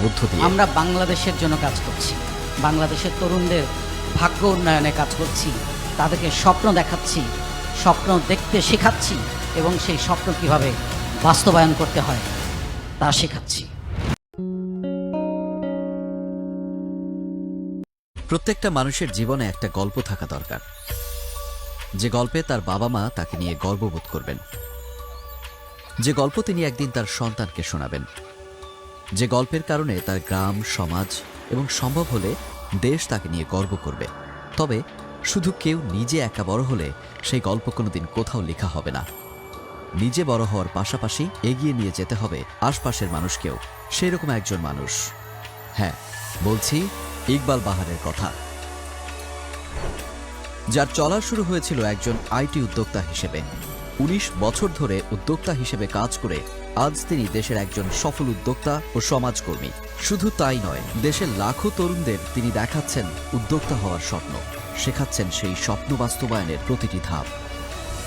মধ্য দিয়ে আমরা বাংলাদেশের জন্য কাজ করছি, বাংলাদেশের তরুণদের ভাগ্য উন্নয়নে কাজ করছি, তাদেরকে স্বপ্ন দেখাচ্ছি, স্বপ্ন দেখতে শেখাচ্ছি এবং সেই স্বপ্ন কিভাবে বাস্তবায়ন করতে হয় তা শেখাচ্ছি। প্রত্যেকটা মানুষের জীবনে একটা গল্প থাকা দরকার, যে গল্পে তার বাবা মা তাকে নিয়ে গর্ববোধ করবেন, যে গল্প তিনি একদিন তার সন্তানকে শোনাবেন, যে গল্পের কারণে তার গ্রাম, সমাজ এবং সম্ভব হলে দেশ তাকে নিয়ে গর্ব করবে। তবে শুধু কেউ নিজে একা বড় হলে সেই গল্প কোনোদিন কোথাও লেখা হবে না। নিজে বড় হওয়ার পাশাপাশি এগিয়ে নিয়ে যেতে হবে আশপাশের মানুষকেও। সেই রকম একজন মানুষ, হ্যাঁ, বলছি ইকবাল বাহারের কথা, যার চলা শুরু হয়েছিল একজন আইটি উদ্যোক্তা হিসেবে। ১৯ বছর ধরে উদ্যোক্তা হিসেবে কাজ করে আজ তিনি দেশের একজন সফল উদ্যোক্তা ও সমাজকর্মী। শুধু তাই নয়, দেশের লাখো তরুণদের তিনি দেখাচ্ছেন উদ্যোক্তা হওয়ার স্বপ্ন, শেখাচ্ছেন সেই স্বপ্ন বাস্তবায়নের প্রতিটি ধাপ।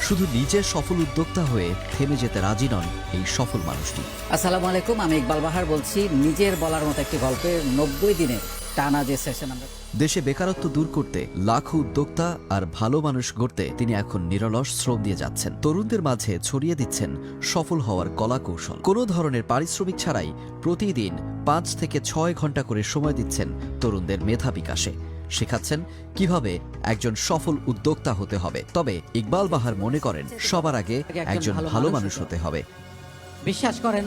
শুধু নিজের সফল উদ্যোক্তা হয়ে থেমে যেতে রাজি নন এই সফল মানুষটি। আসসালামু আলাইকুম, আমি ইকবাল বাহার বলছি। নিজের বলার মতো একটি গল্পের 90 দিনে টানা যে সেশন আমরা দেশে বেকারত্ব দূর করতে, লাখো উদ্যোক্তা আর ভালো মানুষ গড়তে তিনি এখন নিরলস শ্রম দিয়ে যাচ্ছেন। তরুণদের মাঝে ছড়িয়ে দিচ্ছেন সফল হওয়ার কলা কৌশল। কোনো ধরনের পারিশ্রমিক ছাড়াই প্রতিদিন 5 থেকে 6 ঘন্টা করে সময় দিচ্ছেন তরুণদের মেধা বিকাশে, শেখাচ্ছেন কিভাবে একজন সফল উদ্যোক্তা হতে হবে। তবে ইকবাল বাহার মনে করেন সবার আগে একজন ভালো মানুষ হতে হবে। বিশ্বাস করেন,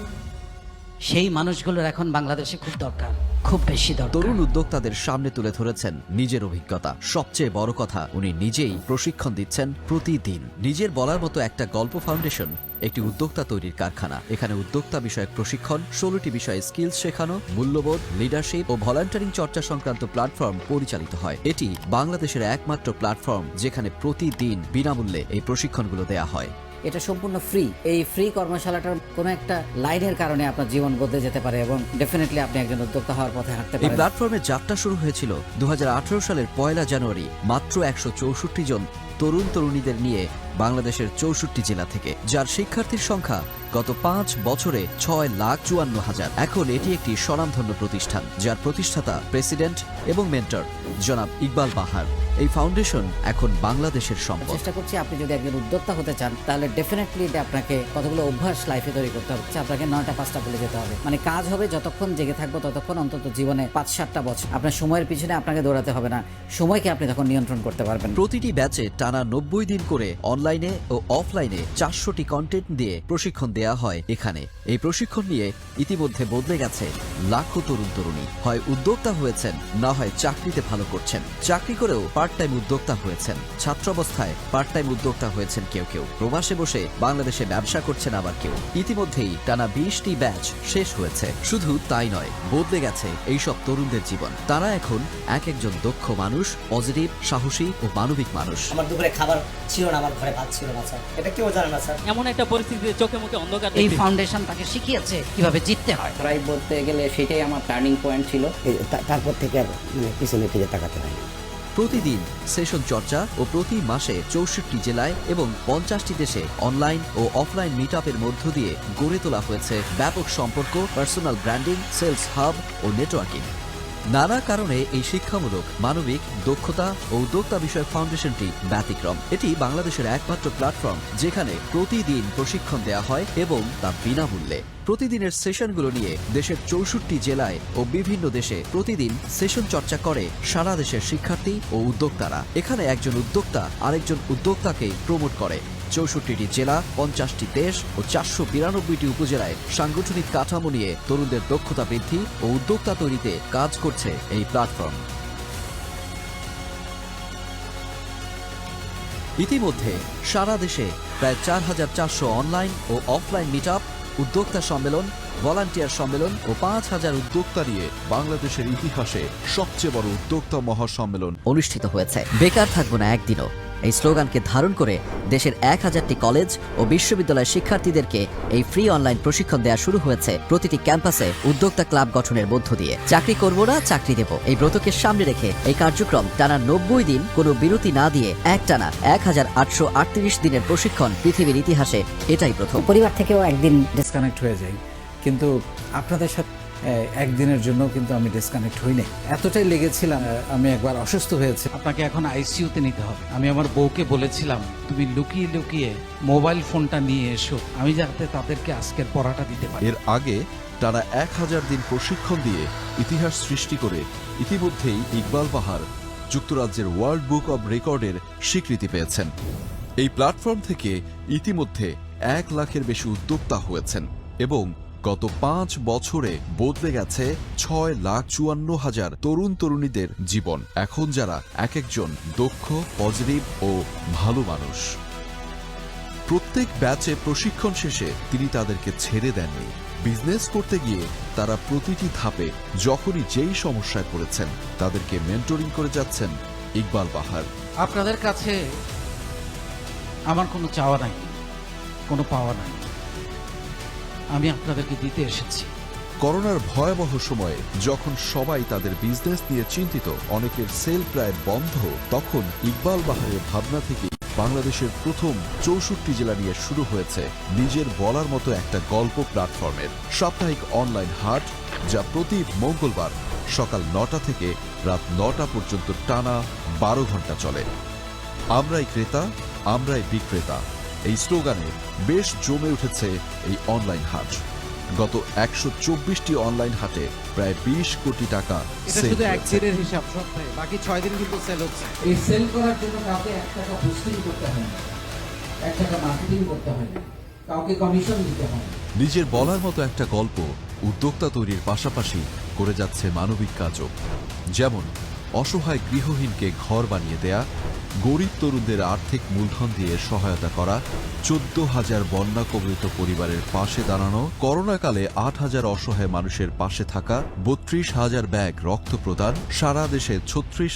সেই মানুষগুলোর এখন বাংলাদেশে খুব দরকার, খুব বেশি দরকার। তরুণ উদ্যোক্তাদের সামনে তুলে ধরেছেন নিজের অভিজ্ঞতা। সবচেয়ে বড় কথা, উনি নিজেই প্রশিক্ষণ দিচ্ছেন প্রতিদিন। নিজের বলার মতো একটা গল্প ফাউন্ডেশন একটি উদ্যোক্তা তৈরির কারখানা। এখানে উদ্যোক্তা বিষয়ক প্রশিক্ষণ, 16টি বিষয়ে স্কিলস শেখানো, মূল্যবোধ, লিডারশিপ ও ভলান্টারিং চর্চা সংক্রান্ত প্ল্যাটফর্ম পরিচালিত হয়। এটি বাংলাদেশের একমাত্র প্ল্যাটফর্ম যেখানে প্রতিদিন বিনামূল্যে এই প্রশিক্ষণগুলো দেয়া হয়। এটা সম্পূর্ণ ফ্রি। এই ফ্রি কর্মশালাটার কোনো একটা লাইনের কারণে আপনার জীবন বদলে যেতে পারে এবং ডেফিনেটলি আপনি একজন উদ্যোক্তা হওয়ার পথে হাঁটতে এই পারেন। প্ল্যাটফর্মের যাত্রা শুরু হয়েছিল 2018 সালের 1 জানুয়ারি মাত্র 164 জন তরুণ তরুণীদের নিয়ে বাংলাদেশের 64 জেলা থেকে, যার শিক্ষার্থীর সংখ্যা গত 5 বছরে 6,54,000। এখন এটি একটি স্বনামধন্য প্রতিষ্ঠান, যার প্রতিষ্ঠাতা প্রেসিডেন্ট এবং মেন্টর জনাব ইকবাল বাহার। এই ফাউন্ডেশন এখন বাংলাদেশের সম্পদ। চেষ্টা করছি, আপনি যদি একজন উদ্যোক্তা হতে চান তাহলে ডেফিনেটলি আপনাকে কতগুলো অভ্যাস লাইফে তৈরি করতে হবে। আপনাকে 9টা 5টা বলে যেতে হবে, মানে কাজ হবে যতক্ষণ জেগে থাকবো ততক্ষণ, অন্তত জীবনে 5-7টা বছর আপনার সময়ের পিছনে আপনাকে দৌড়াতে হবে না, সময়কে আপনি তখন নিয়ন্ত্রণ করতে পারবেন। প্রতিটি ব্যাচে টানা 90 দিন করে অনলাইনে ও অফলাইনে 400টি কন্টেন্ট দিয়ে প্রশিক্ষণ দেয়া হয় এখানে। এই প্রশিক্ষণ নিয়ে ইতিমধ্যে বদলে গেছে লাখো তরুণ তরুণী। হয় উদ্যোক্তা হয়েছেন, না হয় চাকরিতে ভালো করছেন। চাকরি করেও পার্ট টাইম উদ্যোক্তা হয়েছেন, ছাত্রাবস্থায় পার্ট টাইম উদ্যোক্তা হয়েছেন কেউ কেউ, প্রবাসে বসে বাংলাদেশে ব্যবসা করছেন আবার কেউ। ইতিমধ্যেই টানা 20টি ব্যাচ শেষ হয়েছে। শুধু তাই নয়, বদলে গেছে এইসব তরুণদের জীবন। তারা এখন এক একজন দক্ষ মানুষ, পজিটিভ, সাহসী ও মানবিক মানুষ। আমার দুপুরে খাবার ছিল না, আমার ঘরে ভাত ছিল না স্যার, এটা কেউ জানে না স্যার। এমন একটা পরিস্থিতিতে চোখে মুখে অন্ধকার এই দেখতে। ফাউন্ডেশন তাকে শিখিয়েছে কিভাবে জিততে হয়। প্রায় বলতে গেলে সেটাই আমার টার্নিং পয়েন্ট ছিল। তারপর থেকে আর পিছনে ফিরে তাকাতে হয় না। প্রতিদিন সেশন চর্চা ও প্রতি মাসে 64 জেলায় এবং 50টি দেশে অনলাইন ও অফলাইন মিটআপের মধ্য দিয়ে গড়ে তোলা হয়েছে ব্যাপক সম্পর্ক, পার্সোনাল ব্র্যান্ডিং, সেলস হাব ও নেটওয়ার্কিং। নানা কারণে এই শিক্ষামূলক, মানবিক, দক্ষতা ও উদ্যোক্তা বিষয়ক ফাউন্ডেশনটি ব্যতিক্রম। এটি বাংলাদেশের একমাত্র প্ল্যাটফর্ম যেখানে প্রতিদিন প্রশিক্ষণ দেওয়া হয় এবং তা বিনামূল্যে। প্রতিদিনের সেশনগুলো নিয়ে দেশের 64 জেলায় ও বিভিন্ন দেশে প্রতিদিন সেশন চর্চা করে সারা দেশের শিক্ষার্থী ও উদ্যোক্তারা। এখানে একজন উদ্যোক্তা আরেকজন উদ্যোক্তাকে প্রমোট করে। 64টি জেলা, 50টি দেশ ও 492টি উপজেলায় সাংগঠনিক কাঠামো নিয়ে তরুণদের দক্ষতা বৃদ্ধি ও উদ্যোক্তা তৈরিতে কাজ করছে এই প্ল্যাটফর্ম। ইতিমধ্যে সারা দেশে প্রায় 4,400 অনলাইন ও অফলাইন মিটআপ, উদ্যোক্তা সম্মেলন, ভলান্টিয়ার সম্মেলন ও 5,000 উদ্যোক্তা নিয়ে বাংলাদেশের ইতিহাসে সবচেয়ে বড় উদ্যোক্তা মহাসম্মেলন অনুষ্ঠিত হয়েছে। বেকার থাকবো না একদিনও, এই স্লোগানকে ধারণ করে দেশের 1000টি কলেজ ও বিশ্ববিদ্যালয়ের শিক্ষার্থীদেরকে এই ফ্রি অনলাইন প্রশিক্ষণ দেওয়া শুরু হয়েছে প্রতিটি ক্যাম্পাসে উদ্যোক্তা ক্লাব গঠনের মধ্য দিয়ে। চাকরি করবো না, চাকরি দেব, এই ব্রতকে সামনে রেখে এই কার্যক্রম টানা 90 দিন কোনো বিরতি না দিয়ে একটানা 1838 দিনের প্রশিক্ষণ পৃথিবীর ইতিহাসে এটাই প্রথম। পরিবার থেকেও একদিন ডিসকানেক্ট হয়ে যায়, কিন্তু আপনাদের সাথে একদিনের জন্য কিন্তু আমি ডিসকানেক্ট হই নাই। এতটাই লেগেছিলাম, আমি একবার অসুস্থ হয়েছে। আপনাকে এখন আইসিইউতে নিতে হবে। আমি আমার বউকে বলেছিলাম তুমি লুকিয়ে লুকিয়ে মোবাইল ফোনটা নিয়ে এসো, আমি যাতে তাদেরকে আজকের পড়াটা দিতে পারি। এর আগে টানা 1000 দিন প্রশিক্ষণ দিয়ে ইতিহাস সৃষ্টি করে ইতিমধ্যেই ইকবাল বাহার যুক্তরাজ্যের ওয়ার্ল্ড বুক অব রেকর্ডের স্বীকৃতি পেয়েছেন। এই প্ল্যাটফর্ম থেকে ইতিমধ্যে 1 লাখের বেশি উদ্যোক্তা হয়েছেন এবং গত 5 বছরে বদলে গেছে 6,54,000 তরুণ তরুণীদের জীবন। এখন যারা এক একজন দক্ষ, পজিটিভ ও ভালো মানুষ। প্রত্যেক ব্যাচে প্রশিক্ষণ শেষে তিনি তাদেরকে ছেড়ে দেননি। বিজনেস করতে গিয়ে তারা প্রতিটি ধাপে যখনই যেই সমস্যায় পড়েছেন তাদেরকে মেন্টরিং করে যাচ্ছেন ইকবাল বাহার। আপনাদের কাছে আমার কোনো চাওয়া নাই, কোনো পাওয়া নাই, আমি আপনাদেরকে দিতে এসেছি। করোনার ভয়াবহ সময়ে যখন সবাই তাদের বিজনেস নিয়ে চিন্তিত, অনেকের সেল প্রায় বন্ধ, তখন ইকবাল বাহারের ভাবনা থেকে বাংলাদেশের প্রথম 64 জেলা নিয়ে শুরু হয়েছে নিজের বলার মতো একটা গল্প প্ল্যাটফর্মের সাপ্তাহিক অনলাইন হাট, যা প্রতি মঙ্গলবার সকাল 9টা থেকে রাত 9টা পর্যন্ত টানা 12 ঘন্টা চলে। আমরাই ক্রেতা, আমরাই বিক্রেতা, এই স্লোগানে বেশ জমে উঠেছে এই অনলাইন হাট। গত 124টি অনলাইন হাটে প্রায় 20 কোটি টাকা এটা সেল শুধু হয়েছে। একদিনের হিসাব, সপ্তাহে বাকি 6 দিন কিন্তু সেল হচ্ছে। এই সেল করার জন্য কাউকে 1 টাকা বুস্টিং করতে হয় না, 1 টাকা মার্কেটিং করতে হয় না, কাউকে কমিশন দিতে হয় না। নিজের বলার মতো একটা গল্প উদ্যোক্তা তৈরির পাশাপাশি করে যাচ্ছে মানবিক কাজও, যেমন অসহায় গৃহহীনকে ঘর বানিয়ে দেয়া, গরিব তরুণদের আর্থিক মূলধন দিয়ে সহায়তা করা, 14,000 বন্যা কবলিত পরিবারের পাশে দাঁড়ানো, করোনাকালে 8,000 অসহায় মানুষের পাশে থাকা, 32,000 ব্যাগ রক্ত প্রদান, সারা দেশে 36